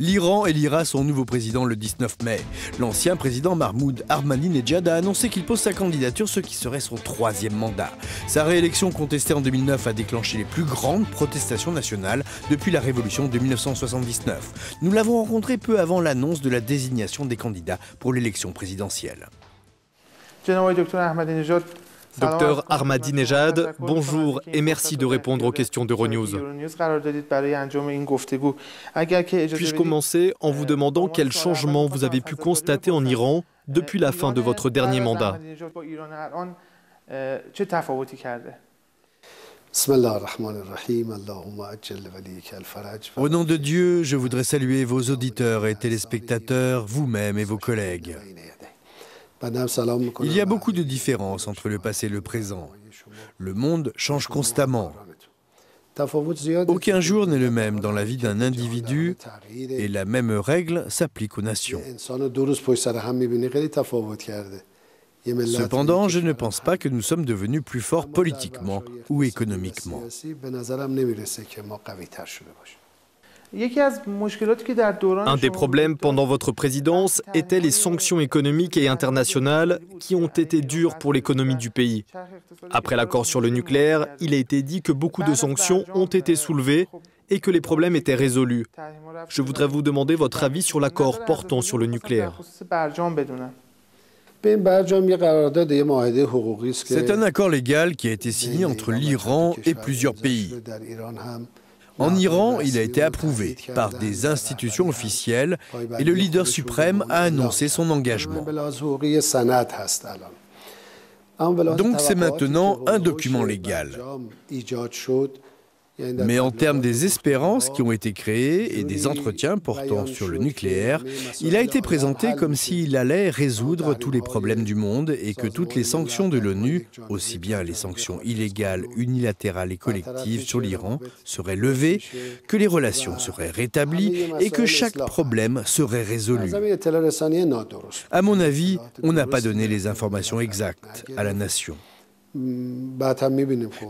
L'Iran élira son nouveau président le 19 mai. L'ancien président Mahmoud Ahmadinejad a annoncé qu'il pose sa candidature, ce qui serait son 3e mandat. Sa réélection contestée en 2009 a déclenché les plus grandes protestations nationales depuis la révolution de 1979. Nous l'avons rencontré peu avant l'annonce de la désignation des candidats pour l'élection présidentielle. Docteur Ahmadinejad, bonjour et merci de répondre aux questions d'Euronews. Puis-je commencer en vous demandant quels changements vous avez pu constater en Iran depuis la fin de votre dernier mandat? Au nom de Dieu, je voudrais saluer vos auditeurs et téléspectateurs, vous-même et vos collègues. Il y a beaucoup de différences entre le passé et le présent. Le monde change constamment. Aucun jour n'est le même dans la vie d'un individu et la même règle s'applique aux nations. Cependant, je ne pense pas que nous sommes devenus plus forts politiquement ou économiquement. Un des problèmes pendant votre présidence étaient les sanctions économiques et internationales qui ont été dures pour l'économie du pays. Après l'accord sur le nucléaire, il a été dit que beaucoup de sanctions ont été soulevées et que les problèmes étaient résolus. Je voudrais vous demander votre avis sur l'accord portant sur le nucléaire. C'est un accord légal qui a été signé entre l'Iran et plusieurs pays. En Iran, il a été approuvé par des institutions officielles et le leader suprême a annoncé son engagement. Donc c'est maintenant un document légal. Mais en termes des espérances qui ont été créées et des entretiens portant sur le nucléaire, il a été présenté comme s'il allait résoudre tous les problèmes du monde et que toutes les sanctions de l'ONU, aussi bien les sanctions illégales, unilatérales et collectives sur l'Iran, seraient levées, que les relations seraient rétablies et que chaque problème serait résolu. À mon avis, on n'a pas donné les informations exactes à la nation.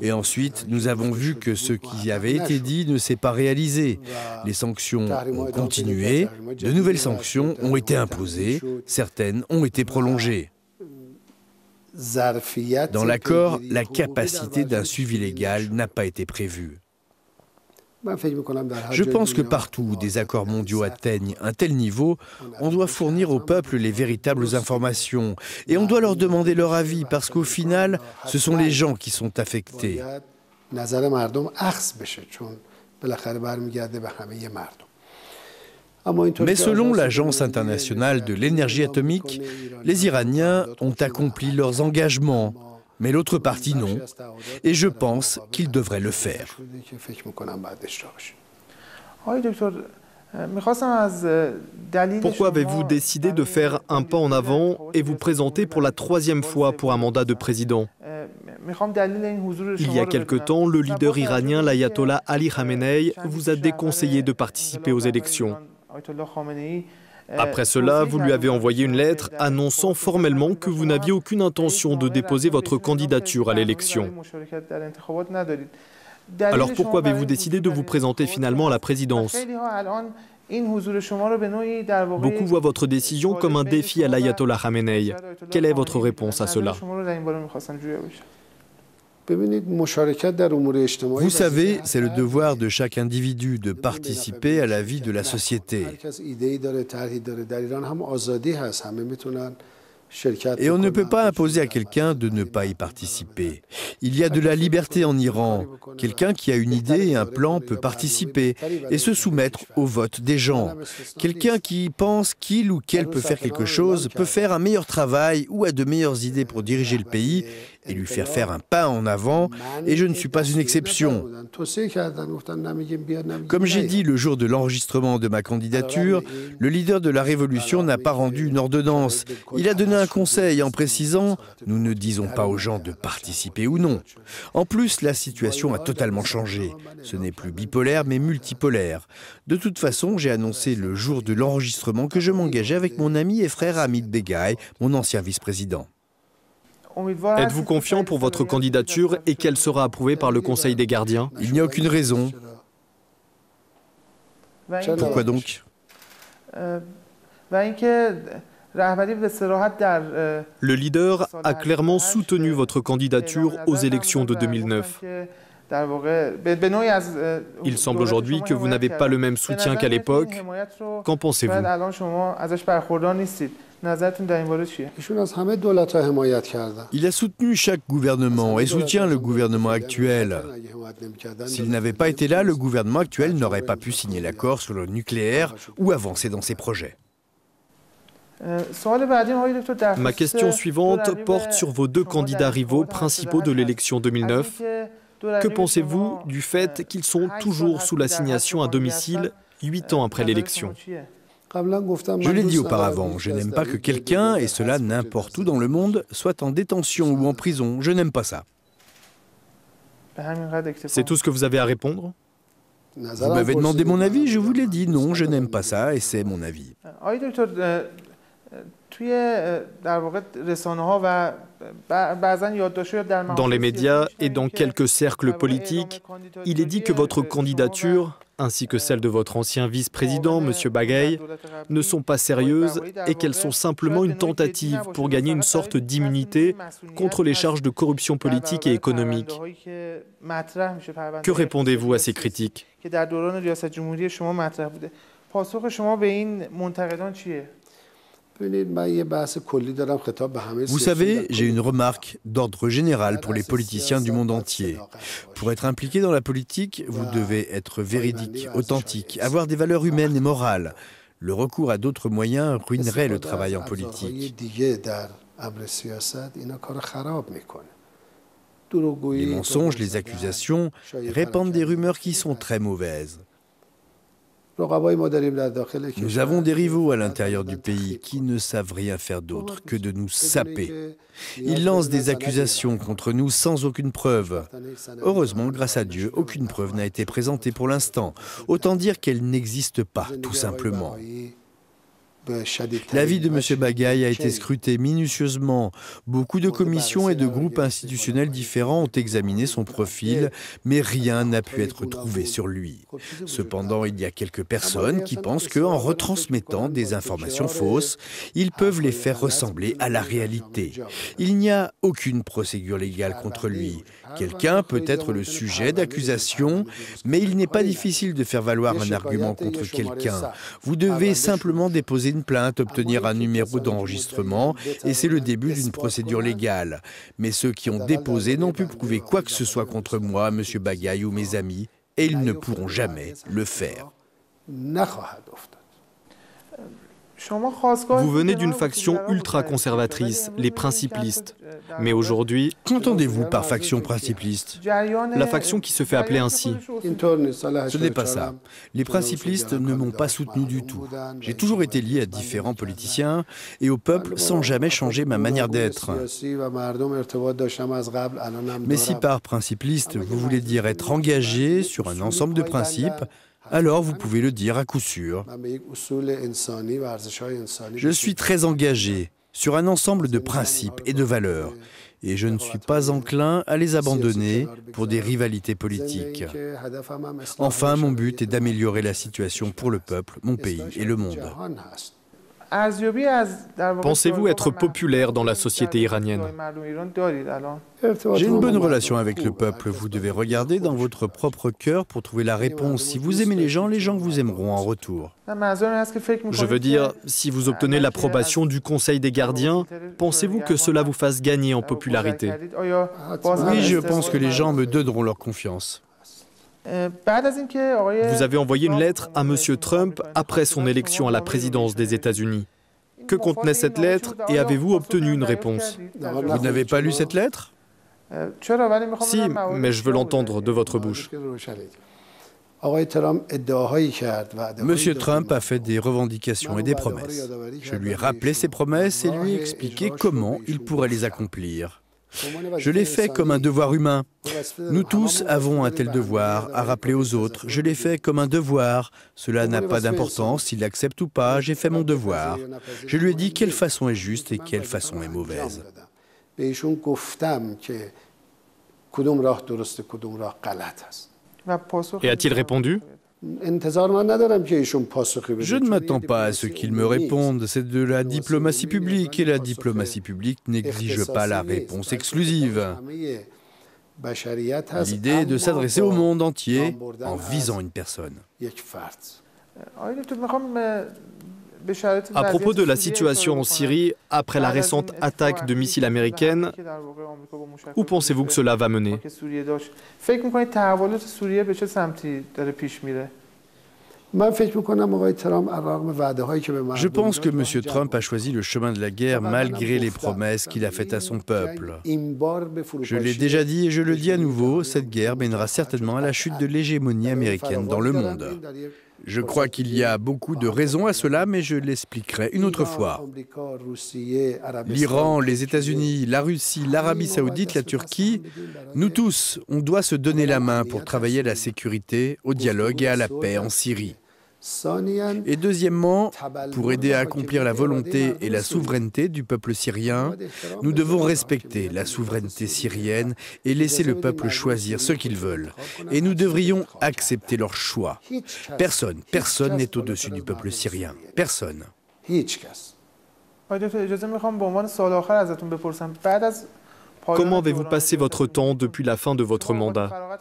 Et ensuite, nous avons vu que ce qui avait été dit ne s'est pas réalisé. Les sanctions ont continué, de nouvelles sanctions ont été imposées, certaines ont été prolongées. Dans l'accord, la capacité d'un suivi légal n'a pas été prévue. Je pense que partout où des accords mondiaux atteignent un tel niveau, on doit fournir au peuple les véritables informations et on doit leur demander leur avis parce qu'au final, ce sont les gens qui sont affectés. Mais selon l'Agence internationale de l'énergie atomique, les Iraniens ont accompli leurs engagements. Mais l'autre partie non, et je pense qu'ils devraient le faire. Pourquoi avez-vous décidé de faire un pas en avant et vous présenter pour la 3e fois pour un mandat de président? Il y a quelque temps, le leader iranien, l'ayatollah Ali Khamenei, vous a déconseillé de participer aux élections. Après cela, vous lui avez envoyé une lettre annonçant formellement que vous n'aviez aucune intention de déposer votre candidature à l'élection. Alors pourquoi avez-vous décidé de vous présenter finalement à la présidence? Beaucoup voient votre décision comme un défi à l'ayatollah Khamenei. Quelle est votre réponse à cela? Vous savez, c'est le devoir de chaque individu de participer à la vie de la société. Et on ne peut pas imposer à quelqu'un de ne pas y participer. Il y a de la liberté en Iran. Quelqu'un qui a une idée et un plan peut participer et se soumettre au vote des gens. Quelqu'un qui pense qu'il ou qu'elle peut faire quelque chose peut faire un meilleur travail ou a de meilleures idées pour diriger le pays et lui faire un pas en avant, et je ne suis pas une exception. Comme j'ai dit le jour de l'enregistrement de ma candidature, le leader de la Révolution n'a pas rendu une ordonnance. Il a donné un conseil en précisant « Nous ne disons pas aux gens de participer ou non ». En plus, la situation a totalement changé. Ce n'est plus bipolaire, mais multipolaire. De toute façon, j'ai annoncé le jour de l'enregistrement que je m'engageais avec mon ami et frère Hamid Begay, mon ancien vice-président. Êtes-vous confiant pour votre candidature et qu'elle sera approuvée par le Conseil des gardiens? Il n'y a aucune raison. Pourquoi donc? Le leader a clairement soutenu votre candidature aux élections de 2009. Il semble aujourd'hui que vous n'avez pas le même soutien qu'à l'époque. Qu'en pensez-vous? Il a soutenu chaque gouvernement et soutient le gouvernement actuel. S'il n'avait pas été là, le gouvernement actuel n'aurait pas pu signer l'accord sur le nucléaire ou avancer dans ses projets. Ma question suivante porte sur vos deux candidats rivaux principaux de l'élection 2009. Que pensez-vous du fait qu'ils sont toujours sous l'assignation à domicile 8 ans après l'élection? Je l'ai dit auparavant, je n'aime pas que quelqu'un, et cela n'importe où dans le monde, soit en détention ou en prison. Je n'aime pas ça. C'est tout ce que vous avez à répondre? Vous m'avez demandé mon avis, je vous l'ai dit. Non, je n'aime pas ça et c'est mon avis. Dans les médias et dans quelques cercles politiques, il est dit que votre candidature, ainsi que celle de votre ancien vice-président, M. Bagaï, ne sont pas sérieuses et qu'elles sont simplement une tentative pour gagner une sorte d'immunité contre les charges de corruption politique et économique. Que répondez-vous à ces critiques? Vous savez, j'ai une remarque d'ordre général pour les politiciens du monde entier. Pour être impliqué dans la politique, vous devez être véridique, authentique, avoir des valeurs humaines et morales. Le recours à d'autres moyens ruinerait le travail en politique. Les mensonges, les accusations répandent des rumeurs qui sont très mauvaises. Nous avons des rivaux à l'intérieur du pays qui ne savent rien faire d'autre que de nous saper. Ils lancent des accusations contre nous sans aucune preuve. Heureusement, grâce à Dieu, aucune preuve n'a été présentée pour l'instant. Autant dire qu'elle n'existe pas, tout simplement. La vie de M. Bagaï a été scrutée minutieusement. Beaucoup de commissions et de groupes institutionnels différents ont examiné son profil, mais rien n'a pu être trouvé sur lui. Cependant, il y a quelques personnes qui pensent qu'en retransmettant des informations fausses, ils peuvent les faire ressembler à la réalité. Il n'y a aucune procédure légale contre lui. Quelqu'un peut être le sujet d'accusations, mais il n'est pas difficile de faire valoir un argument contre quelqu'un. Vous devez simplement déposer une plainte, obtenir un numéro d'enregistrement, et c'est le début d'une procédure légale. Mais ceux qui ont déposé n'ont pu prouver quoi que ce soit contre moi, M. Bagaï ou mes amis, et ils ne pourront jamais le faire. Vous venez d'une faction ultra-conservatrice, les principlistes. Mais aujourd'hui... Qu'entendez-vous par faction principliste? La faction qui se fait appeler ainsi. Ce n'est pas ça. Les principlistes ne m'ont pas soutenu du tout. J'ai toujours été lié à différents politiciens et au peuple sans jamais changer ma manière d'être. Mais si par principliste, vous voulez dire être engagé sur un ensemble de principes, alors vous pouvez le dire à coup sûr. Je suis très engagé sur un ensemble de principes et de valeurs, et je ne suis pas enclin à les abandonner pour des rivalités politiques. Enfin, mon but est d'améliorer la situation pour le peuple, mon pays et le monde. Pensez-vous être populaire dans la société iranienne? J'ai une bonne relation avec le peuple. Vous devez regarder dans votre propre cœur pour trouver la réponse. Si vous aimez les gens vous aimeront en retour. Je veux dire, si vous obtenez l'approbation du Conseil des gardiens, pensez-vous que cela vous fasse gagner en popularité? Oui, je pense que les gens me donneront leur confiance. Vous avez envoyé une lettre à M. Trump après son élection à la présidence des États-Unis. Que contenait cette lettre et avez-vous obtenu une réponse? Vous n'avez pas lu cette lettre? Si, mais je veux l'entendre de votre bouche. Monsieur Trump a fait des revendications et des promesses. Je lui ai rappelé ses promesses et lui ai expliqué comment il pourrait les accomplir. Je l'ai fait comme un devoir humain. Nous tous avons un tel devoir à rappeler aux autres. Je l'ai fait comme un devoir. Cela n'a pas d'importance s'il l'accepte ou pas. J'ai fait mon devoir. Je lui ai dit quelle façon est juste et quelle façon est mauvaise. Et a-t-il répondu? Je ne m'attends pas à ce qu'ils me répondent. C'est de la diplomatie publique et la diplomatie publique n'exige pas la réponse exclusive. L'idée est de s'adresser au monde entier en visant une personne. À propos de la situation en Syrie, après la récente attaque de missiles américaines, où pensez-vous que cela va mener? Je pense que M. Trump a choisi le chemin de la guerre malgré les promesses qu'il a faites à son peuple. Je l'ai déjà dit et je le dis à nouveau, cette guerre mènera certainement à la chute de l'hégémonie américaine dans le monde. Je crois qu'il y a beaucoup de raisons à cela, mais je l'expliquerai une autre fois. L'Iran, les États-Unis, la Russie, l'Arabie saoudite, la Turquie, nous tous, on doit se donner la main pour travailler à la sécurité, au dialogue et à la paix en Syrie. Et deuxièmement, pour aider à accomplir la volonté et la souveraineté du peuple syrien, nous devons respecter la souveraineté syrienne et laisser le peuple choisir ce qu'ils veulent. Et nous devrions accepter leur choix. Personne n'est au-dessus du peuple syrien. Personne. Comment avez-vous passé votre temps depuis la fin de votre mandat?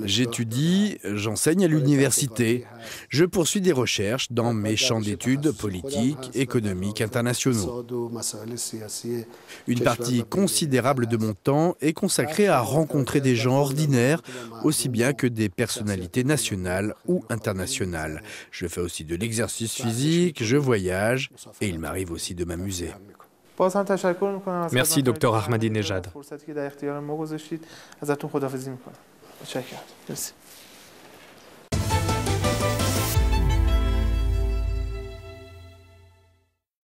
J'étudie, j'enseigne à l'université. Je poursuis des recherches dans mes champs d'études politiques, économiques, internationaux. Une partie considérable de mon temps est consacrée à rencontrer des gens ordinaires, aussi bien que des personnalités nationales ou internationales. Je fais aussi de l'exercice physique, je voyage et il m'arrive aussi de m'amuser. Merci, Dr Ahmadinejad.